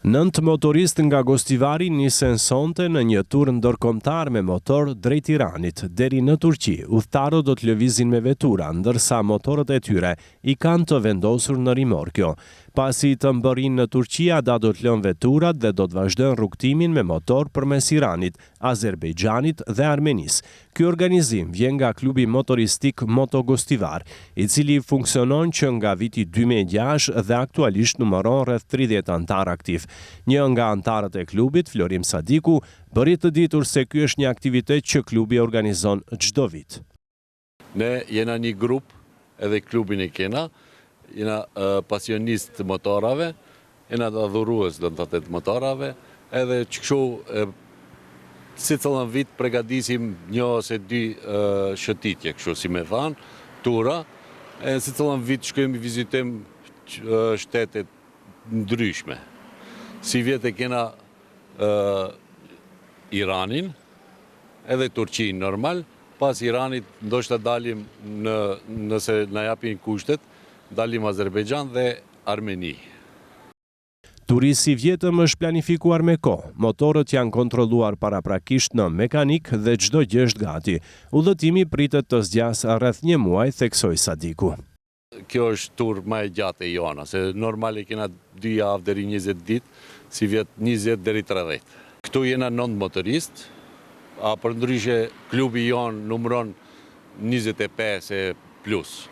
9 motoristë nga Gostivari nisen sonte në një tur ndërkombëtar me motor drejt Tiranit deri në Turqi. Udhëtarët do të lëvizin me vetura, ndërsa motorët e tyre i kanë të vendosur në rimorkjo. Pasi të mbërrin në Turqi, ata do të lënë veturat dhe do të vazhdojnë rrugtimin me motor përmes Iranit, Azerbejxhanit dhe Armenisë. Ky organizim vjen nga klubi motoristik Moto Gostivar, i cili funksionon që nga viti 2006 dhe aktualisht numëron rreth 30 antar aktiv. Një nga antarët e klubit, Florim Sadiku, bëri të ditur se ky është një aktivitet që klubi organizon çdo vit. Ne jena një grup, edhe klubin e kena, jena pasionist të motorave, jena të adhurues të motorave, edhe që kështu si cëllën vit pregadisim një ose dy shëtitje, kështu si me thanë, tura, e si cëllën vit shkojmë i vizitim shtetet ndryshme. Si vjetë e kena Iranin, edhe Turqin normal, pas Iranit ndoshta dalim nëse na japin kushtet, dalim Azerbejxhan dhe Armeni. Turi si vjetëm është planifikuar me kohë. Motorët janë kontrolluar paraprakisht në mekanik dhe çdo gjë është gati. Udhëtimi pritet të zgjasë rreth një muaj, theksoi Sadiku. Kjo është tur më e gjatë e jona, se normali kena 2 javë deri 20 ditë, si vjet 20 deri 30. Këtu jena 9 motoristë, përndryshe klubi jon numëron 25 e plus.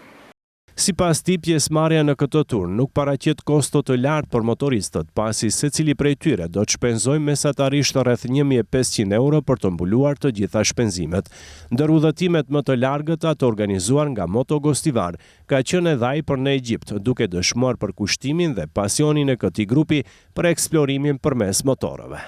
Sipas tij, pjesëmarrja në këtë tur nuk paraqet kosto të lartë për motoristët, pasi secili prej tyre do të shpenzojë mesatarisht rreth 1500 euro për të mbuluar të gjitha shpenzimet. Ndër udhëtimet më të largëta të organizuar nga Moto Gostivar ka qenë edhe ai për në Egjipt, duke dëshmuar për kushtimin dhe pasionin e këtij grupi për eksplorimin përmes motorëve.